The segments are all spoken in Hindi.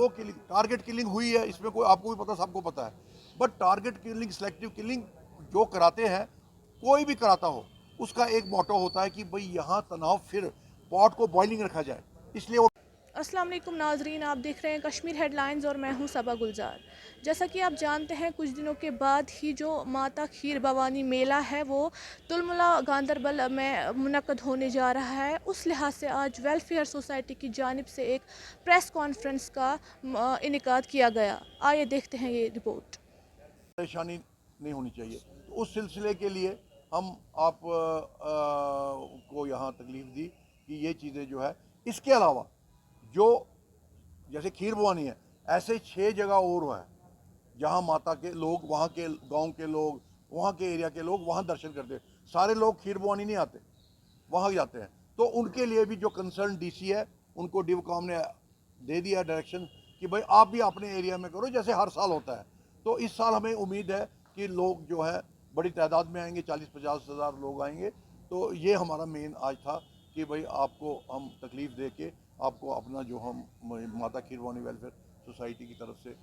जो टारगेट किलिंग हुई है, इसमें कोई आपको भी पता, सबको पता है, but target killing, selective killing जो कराते हैं, कोई भी कराता हो, उसका एक मोटो होता है कि भाई यहाँ तनाव, फिर पॉट को बॉइलिंग रखा जाए, इसलिए वो। अस्सलाम वालेकुम नाजरीन, आप देख रहे हैं कश्मीर हेडलाइंस और मैं हूं सबा गुलजार। जैसा कि आप जानते हैं, कुछ दिनों के बाद ही जो माता खीर भवानी मेला है वो तुलमुला गांदरबल में मुनक्कद होने जा रहा है। उस लिहाज से आज वेलफेयर सोसाइटी की जानिब से एक प्रेस कॉन्फ्रेंस का इनेकाद किया गया। आइए देखते हैं ये रिपोर्ट। परेशानी नहीं होनी चाहिए, तो उस सिलसिले के लिए हम आप को यहाँ तकलीफ दी कि ये चीज़ें जो है, इसके अलावा जो जैसे खीर भवानी है, ऐसे 6 जगह और है जहाँ माता के लोग, वहाँ के गांव के लोग, वहाँ के एरिया के लोग वहाँ दर्शन करते हैं। सारे लोग खीर भवानी नहीं आते, वहाँ जाते हैं। तो उनके लिए भी जो कंसर्न डीसी है, उनको डिवकॉम ने दे दिया डायरेक्शन कि भाई आप भी अपने एरिया में करो, जैसे हर साल होता है। तो इस साल हमें उम्मीद है कि लोग जो है बड़ी तादाद में आएंगे, 40-50 हज़ार लोग आएंगे। तो ये हमारा मेन आज था कि भाई आपको हम तकलीफ़ दे के आपको अपना जो हम माता खीर भवानी वेलफेयर सोसाइटी की तरफ से,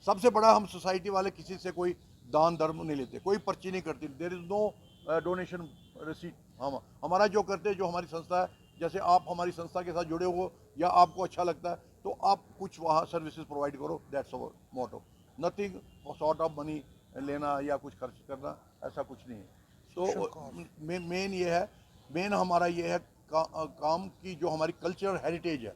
सबसे बड़ा, हम सोसाइटी वाले किसी से कोई दान धर्म नहीं लेते, कोई पर्ची नहीं करती, there is no donation receipt. हम हमारा जो करते हैं, जो हमारी संस्था है, जैसे आप हमारी संस्था के साथ जुड़े हो या आपको अच्छा लगता है तो आप कुछ वहाँ सर्विसेज प्रोवाइड करो, that's our motto. Nothing sort of money लेना या कुछ खर्च करना, ऐसा कुछ नहीं है। तो मेन ये है, मेन हमारा ये है काम की जो हमारी कल्चरल हेरिटेज है,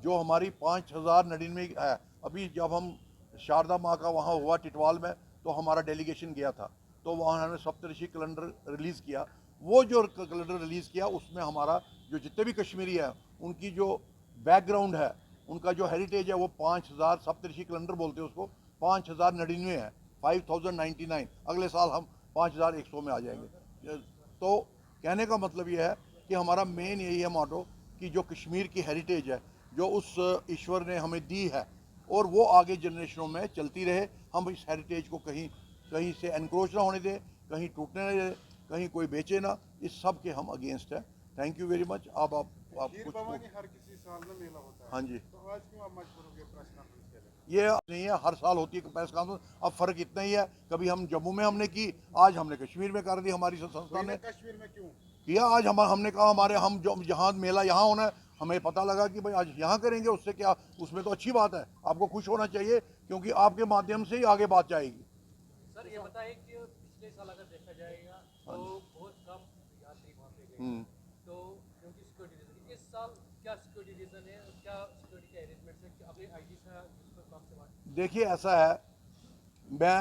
जो हमारी 5099 है। अभी जब हम शारदा माँ का वहाँ हुआ टिटवाल में, तो हमारा डेलीगेशन गया था, तो वहाँ हमने सप्तऋषि कैलेंडर रिलीज़ किया। वो जो कैलेंडर रिलीज़ किया, उसमें हमारा जो जितने भी कश्मीरी हैं, उनकी जो बैकग्राउंड है, उनका जो हेरिटेज है, वो 5000, सप्तऋषि कैलेंडर बोलते हैं उसको, 5099 है, 5099। अगले साल हम 5100 में आ जाएंगे। तो कहने का मतलब ये है कि हमारा मेन यही है मोटो कि जो कश्मीर की हेरिटेज है, जो उस ईश्वर ने हमें दी है, और वो आगे जनरेशनों में चलती रहे। हम इस हेरिटेज को कहीं कहीं से एनक्रोच ना होने दें, कहीं टूटने ना दें, कहीं कोई बेचे ना, इस सब के हम अगेंस्ट हैं। Thank you very much. अब आप खीर कुछ भवानी हर किसी साल में मेला होता है। हाँ जी, तो आज क्यों आप मजबूर हो गए प्रेस कॉन्फ्रेंस के लिए? ये नहीं है, हर साल होती है प्रेस कॉन्फ्रेंस। अब फ़र्क इतना ही है, कभी हम जम्मू में हमने की, आज हमने कश्मीर में कर दी, हमारी संस्था ने कश्मीर में क्यों? किया। आज हमने कहा हमारे, हम जो जहाँ मेला यहाँ होना है, हमें पता लगा कि भाई आज यहाँ करेंगे, उससे क्या, उसमें तो अच्छी बात है, आपको खुश होना चाहिए, क्योंकि आपके माध्यम से ही आगे बात जाएगी। सर ये बताएं कि पिछले साल अगर देखा जाएगा तो बहुत कम यात्री वहाँ पे गए, हम्म। तो क्योंकि सिक्योरिटी रीजन। इस साल क्या सिक्योरिटी रीजन है, क्या सिक्योरिटी के अरेंजमेंट है, कि अपने आईजी से जिसको कम से बात? देखिए ऐसा है, मैं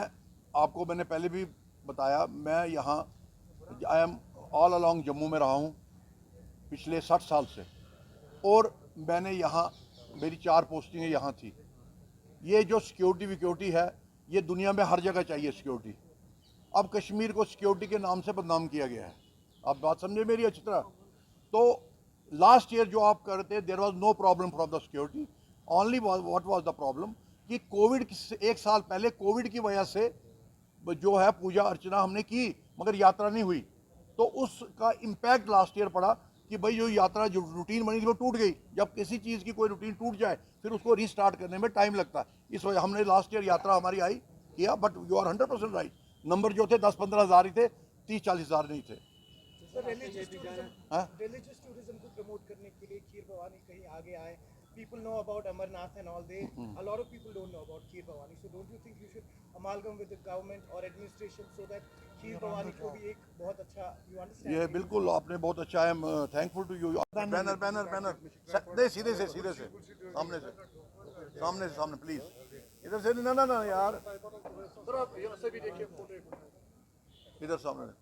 आपको, मैंने पहले भी बताया, मैं यहाँ, I am all along Jammu में रहा हूँ पिछले 60 साल से, और मैंने यहाँ, मेरी 4 पोस्टिंगें यहाँ थी। ये जो सिक्योरिटी विक्योरिटी है, ये दुनिया में हर जगह चाहिए सिक्योरिटी। अब कश्मीर को सिक्योरिटी के नाम से बदनाम किया गया है, आप बात समझे मेरी अच्छी तरह। तो लास्ट ईयर जो आप करते, there was no problem from the security, only what was the problem कि कोविड, एक साल पहले कोविड की वजह से जो है पूजा अर्चना हमने की, मगर यात्रा नहीं हुई। तो उसका इम्पैक्ट लास्ट ईयर पड़ा कि भाई जो यात्रा, जो रूटीन बनी थी, वो टूट गई। जब किसी चीज़ की कोई रूटीन टूट जाए, फिर उसको रीस्टार्ट करने में टाइम लगता है। इस वजह हमने लास्ट ईयर यात्रा हमारी आई किया, but you are 100% right. Number जो थे 10-15 हज़ार ही थे, 30-40 हज़ार नहीं थे। रिलीजियस टूरिज्म को प्रमोट करने के लिए खीर भवानी कहीं आगे आए. People know about Amarnath and all. A lot of people don't know about Kheer Bhavani. So don't you think you should amalgam with the government or administration so that Kheer Bhavani को भी एक बहुत अच्छा, you understand? ये बिल्कुल आपने बहुत अच्छा, I am thankful to you. Banner banner banner नहीं, सीधे से सामने से, सामने प्लीज, इधर से ना ना ना यार, सर आप यहाँ से भी देखिए फोटो। इधर सामने।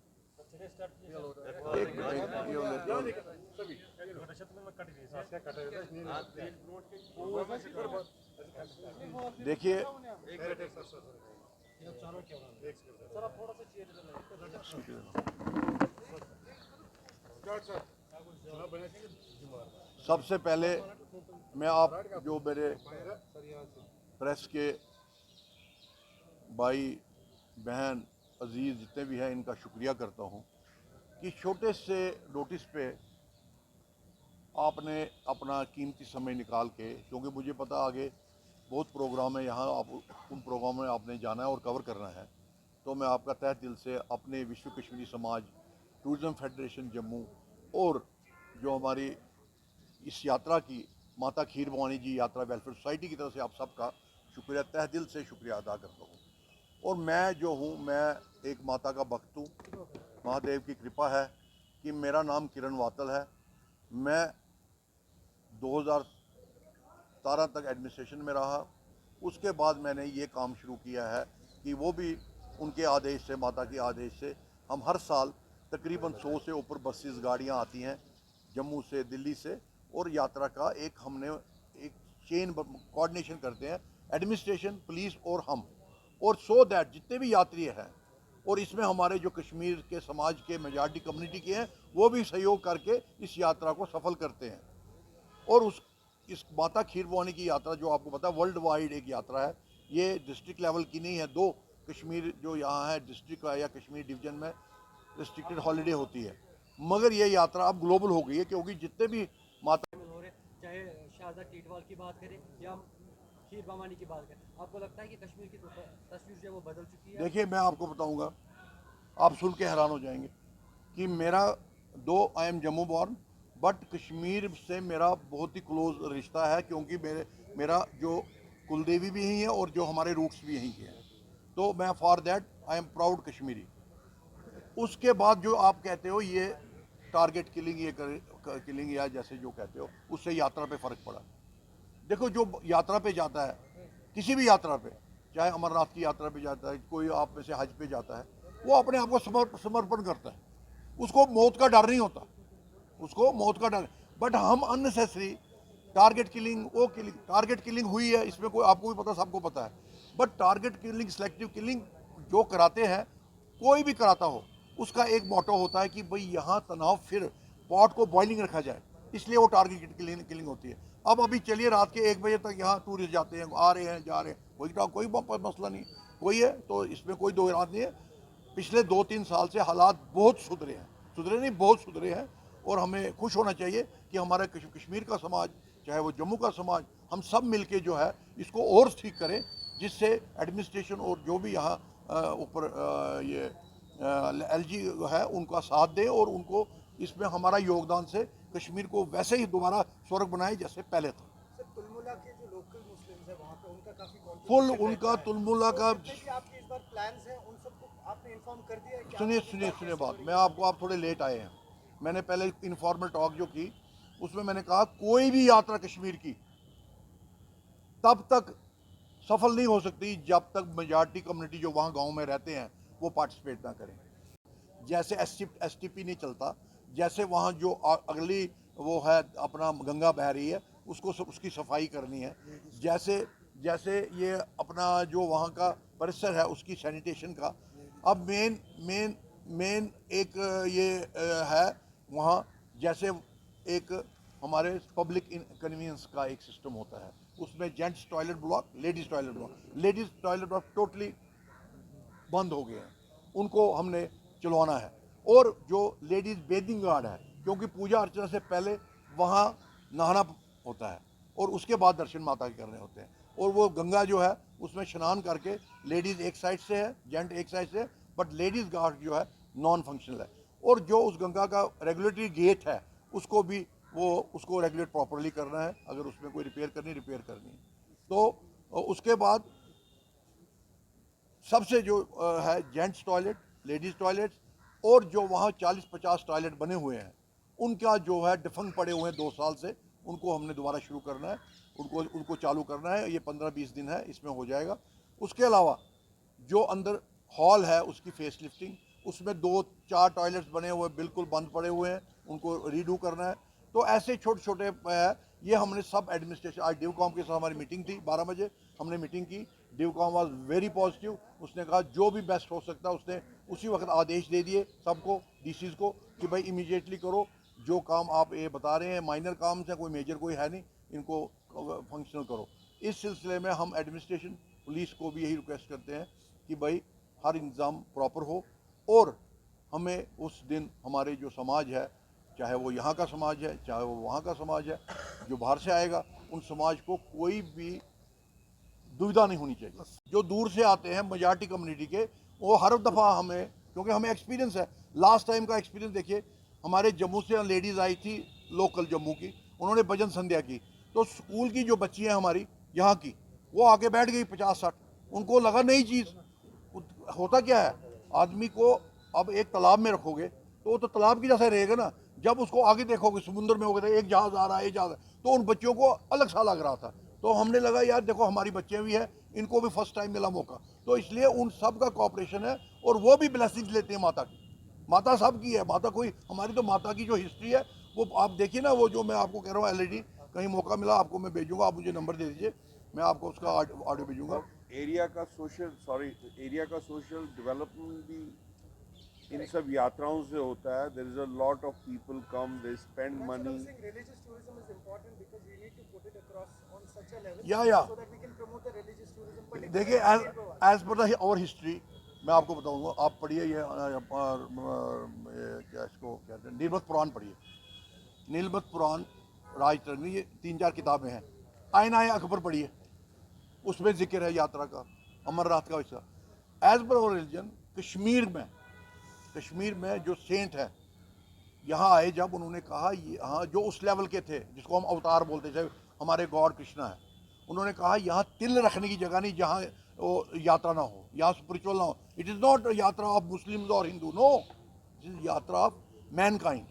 देखिए, सबसे पहले मैं आप जो मेरे प्रेस के भाई बहन अजीज़ जितने भी हैं, इनका शुक्रिया करता हूँ कि छोटे से नोटिस पे आपने अपना कीमती समय निकाल के, क्योंकि मुझे पता आगे बहुत प्रोग्राम है यहाँ, आप उन प्रोग्राम में आपने जाना है और कवर करना है। तो मैं आपका तहे दिल से अपने विश्व कश्मीरी समाज, टूरिज़म फेडरेशन जम्मू और जो हमारी इस यात्रा की माता खीर भवानी जी यात्रा वेलफेयर सोसाइटी की तरफ से आप सबका शुक्रिया, तहे दिल से शुक्रिया अदा करता हूँ। और मैं जो हूँ, मैं एक माता का भक्त हूँ। महादेव की कृपा है कि मेरा नाम किरण वातल है। मैं 2017 तक एडमिनिस्ट्रेशन में रहा। उसके बाद मैंने ये काम शुरू किया है कि वो भी उनके आदेश से, माता के आदेश से, हम हर साल तकरीबन 100 से ऊपर बसेस गाड़ियाँ आती हैं जम्मू से, दिल्ली से, और यात्रा का हमने एक चेन कोऑर्डिनेशन करते हैं, एडमिनिस्ट्रेशन, पुलिस और हम, और सो दैट जितने भी यात्री हैं, और इसमें हमारे जो कश्मीर के समाज के मेजॉरिटी कम्युनिटी के हैं, वो भी सहयोग करके इस यात्रा को सफल करते हैं। और इस माता खीर भवानी की यात्रा जो आपको पता है वर्ल्ड वाइड एक यात्रा है, ये डिस्ट्रिक्ट लेवल की नहीं है। 2 कश्मीर जो यहाँ है डिस्ट्रिक्ट या कश्मीर डिवीज़न में रिस्ट्रिक्टेड हॉलीडे होती है, मगर ये यात्रा अब ग्लोबल हो गई है, क्योंकि जितने भी माता हो रहे, चाहे शारदा टीटवाल की बात करें या खीर भवानी की बात करें, आपको लगता है कि कश्मीर की तस्वीर जो है वो बदल चुकी है? देखिए, मैं आपको बताऊंगा, आप सुन के हैरान हो जाएंगे कि मेरा I am Jammu born, but Kashmir से मेरा बहुत ही क्लोज रिश्ता है, क्योंकि मेरा जो कुलदेवी भी यहीं है और जो हमारे रूट्स भी यहीं के हैं। तो मैं for that I am proud Kashmiri. उसके बाद जो आप कहते हो ये टारगेट किलिंग, ये किलिंग या जैसे जो कहते हो, उससे यात्रा पे फ़र्क पड़ा। देखो, जो यात्रा पे जाता है, किसी भी यात्रा पे, चाहे अमरनाथ की यात्रा पे जाता है, कोई आप में से हज पे जाता है, वो अपने आप को समर्पण करता है। उसको मौत का डर नहीं होता, उसको मौत का डर। बट हम अननेसेसरी टारगेट किलिंग, वो किलिंग, टारगेट किलिंग हुई है, इसमें कोई, आपको भी पता, सबको पता है। But target killing, selective killing जो कराते हैं, कोई भी कराता हो, उसका एक मोटो होता है कि भाई यहाँ तनाव, फिर पॉट को बॉइलिंग रखा जाए, इसलिए वो टारगेट किलिंग होती है। अब अभी चलिए रात के 1 बजे तक यहाँ टूरिस्ट जाते हैं, आ रहे हैं, जा रहे हैं, कोई मसला नहीं, कोई है, तो इसमें कोई दो रात नहीं है। पिछले 2-3 साल से हालात बहुत सुधरे हैं, सुधरे नहीं, बहुत सुधरे हैं, और हमें खुश होना चाहिए कि हमारे कश्मीर का समाज, चाहे वो जम्मू का समाज, हम सब मिलके जो है इसको और ठीक करें, जिससे एडमिनिस्ट्रेशन और जो भी यहाँ ऊपर ये एलजी है उनका साथ दें, और उनको इसमें हमारा योगदान से कश्मीर को वैसे ही दोबारा स्वर्ग बनाए जैसे पहले था। सर, तुलमुला के जो लोकल मुस्लिम्स हैं वहाँ पे, उनका काफी फुल contribution उनका रहता है। तुलमुला का। तो जितने भी आपके इस बार प्लान्स हैं, उन सबको आपने इन्फॉर्म कर दिया है कि सुनिए आप सुनिए इस बार सुनिए कैसे बात, करेंगे? मैं आपको, आप थोड़े लेट आए हैं। मैंने पहले इनफॉर्मल टॉक जो की, उसमें मैंने कहा कोई भी यात्रा कश्मीर की तब तक सफल नहीं हो सकती जब तक मेजॉरिटी कम्युनिटी जो वहाँ गांव में रहते हैं वो पार्टिसिपेट ना करें। जैसे STP नहीं चलता, जैसे वहाँ जो अगली वो है अपना गंगा बह रही है, उसकी सफाई करनी है, जैसे ये अपना जो वहाँ का परिसर है उसकी सैनिटेशन का। अब मेन एक ये है वहाँ, जैसे एक हमारे पब्लिक कन्वीनियंस का एक सिस्टम होता है, उसमें gents toilet block, ladies toilet block totally बंद हो गए हैं, उनको हमने चलवाना है। और जो लेडीज़ बेदिंग गार्ड है, क्योंकि पूजा अर्चना से पहले वहाँ नहाना होता है और उसके बाद दर्शन माता के करने होते हैं, और वो गंगा जो है उसमें स्नान करके लेडीज़ एक साइड से है, जेंट एक साइड से है, बट लेडीज़ गार्ड जो है नॉन फंक्शनल है। और जो उस गंगा का रेगुलेटरी गेट है उसको भी उसको रेगुलेट प्रॉपरली करना है, अगर उसमें कोई रिपेयर करनी है। तो उसके बाद सबसे जो है जेंट्स टॉयलेट, लेडीज़ टॉयलेट्स, और जो वहाँ 40-50 टॉयलेट बने हुए हैं उनका जो है डिफंग पड़े हुए हैं 2 साल से, उनको हमने दोबारा शुरू करना है, उनको चालू करना है। ये 15-20 दिन है, इसमें हो जाएगा। उसके अलावा जो अंदर हॉल है उसकी फेस लिफ्टिंग, उसमें 2-4 टॉयलेट्स बने हुए बिल्कुल बंद पड़े हुए हैं, उनको रीडू करना है। तो ऐसे छोटे छोटे है, ये हमने सब एडमिनिस्ट्रेशन, आज डिवकॉम के साथ हमारी मीटिंग थी, 12 बजे हमने मीटिंग की। डिवकॉम वाज वेरी पॉजिटिव, उसने कहा जो भी बेस्ट हो सकता है, उसने उसी वक्त आदेश दे दिए सबको, DCs को, कि भाई इमीडिएटली करो, जो काम आप ये बता रहे हैं माइनर काम से, कोई मेजर कोई है नहीं, इनको फंक्शनल करो। इस सिलसिले में हम एडमिनिस्ट्रेशन, पुलिस को भी यही रिक्वेस्ट करते हैं कि भाई हर इंतज़ाम प्रॉपर हो, और हमें उस दिन हमारे जो समाज है, चाहे वो यहाँ का समाज है, चाहे वो वहाँ का समाज है, जो बाहर से आएगा, उन समाज को कोई भी दुविधा नहीं होनी चाहिए। जो दूर से आते हैं मेजॉरिटी कम्युनिटी के, वो हर दफ़ा हमें, क्योंकि हमें एक्सपीरियंस है, लास्ट टाइम का एक्सपीरियंस देखिए, हमारे जम्मू से लेडीज़ आई थी, लोकल जम्मू की, उन्होंने भजन संध्या की, तो स्कूल की जो बच्ची हैं हमारी यहाँ की, वो आके बैठ गई 50-60, उनको लगा नई चीज़। होता क्या है, आदमी को अब एक तालाब में रखोगे तो वो तो तालाब की जैसा रहेगा ना, जब उसको आगे देखोगे समुद्र में हो गए, एक जहाज़ आ रहा है, एक जहाज़, तो उन बच्चों को अलग सा लग रहा था। तो हमने लगा यार देखो हमारी बच्चे भी हैं, इनको भी फर्स्ट टाइम मिला मौका, तो इसलिए उन सब का कॉपरेशन है, और वो भी ब्लेसिंग्स लेते हैं माता की। माता सब की है, माता कोई, हमारी तो माता की जो हिस्ट्री है वो आप देखिए ना, वो जो मैं आपको कह रहा हूँ LED, कहीं मौका मिला आपको मैं भेजूंगा, आप मुझे नंबर दे दीजिए, मैं आपको उसका ऑडियो भेजूंगा। एरिया का सोशल डेवलपमेंट भी इन सब यात्राओं से होता है। There is a lot of people come, they spend That's what money. I'm saying. Religious tourism is important because we need to put it across on such a level Yeah. so that we can promote the religious tourism. देखिए particularly in Goa. एज पर और हिस्ट्री मैं आपको बताऊंगा, आप पढ़िए ये क्या इसको कहते हैं, नीलमत पुराण पढ़िए, नीलमत पुराण, राजतरंगी, ये 3-4 किताबें हैं। आईना अकबर पढ़िए, उसमें जिक्र है यात्रा का, अमरनाथ का हिस्सा। एज पर और रिलीजन, कश्मीर में जो सेंट है यहाँ आए, जब उन्होंने कहा यहाँ जो उस लेवल के थे जिसको हम अवतार बोलते थे, हमारे गॉड कृष्णा है, उन्होंने कहा यहाँ तिल रखने की जगह नहीं जहाँ वो यात्रा ना हो, यहाँ स्पिरिचुअल ना हो। इट इज़ नॉट यात्रा ऑफ मुस्लिम्स और हिंदू, नो, इट इज़ यात्रा ऑफ मैनकाइंड।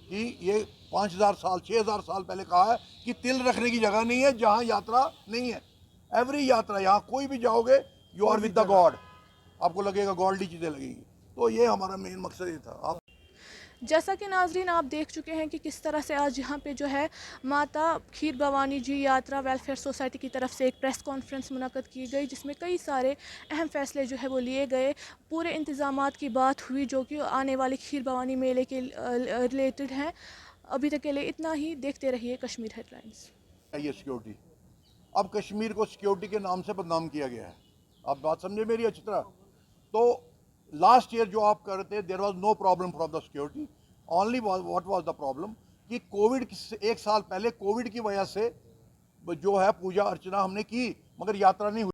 कि ये 5000 साल 6000 साल पहले कहा है कि तिल रखने की जगह नहीं है जहाँ यात्रा नहीं है। एवरी यात्रा, यहाँ कोई भी जाओगे, you are with the God, आपको लगेगा गॉडली चीज़ें लगेगी। तो ये हमारा मेन मकसद ये था। आप जैसा कि नाजरीन आप देख चुके हैं कि किस तरह से आज यहाँ पे जो है माता खीर भवानी जी यात्रा वेलफेयर सोसाइटी की तरफ से एक प्रेस कॉन्फ्रेंस मुनक़्क़द की गई, जिसमें कई सारे अहम फैसले जो है वो लिए गए। पूरे इंतज़ामात की बात हुई जो कि आने वाले खीर भवानी मेले के रिलेटेड हैं। अभी तक के लिए इतना ही, देखते रहिए कश्मीर हेडलाइंस। ये सिक्योरिटी, अब कश्मीर को सिक्योरिटी के नाम से बदनाम किया गया है। आप बात समझे मेरी अच्छी तरह। तो लास्ट ईयर जो आप कर रहे थे, there was no problem from the security, only what was the problem कि कोविड से 1 साल पहले कोविड की वजह से जो है पूजा अर्चना हमने की, मगर यात्रा नहीं हुई।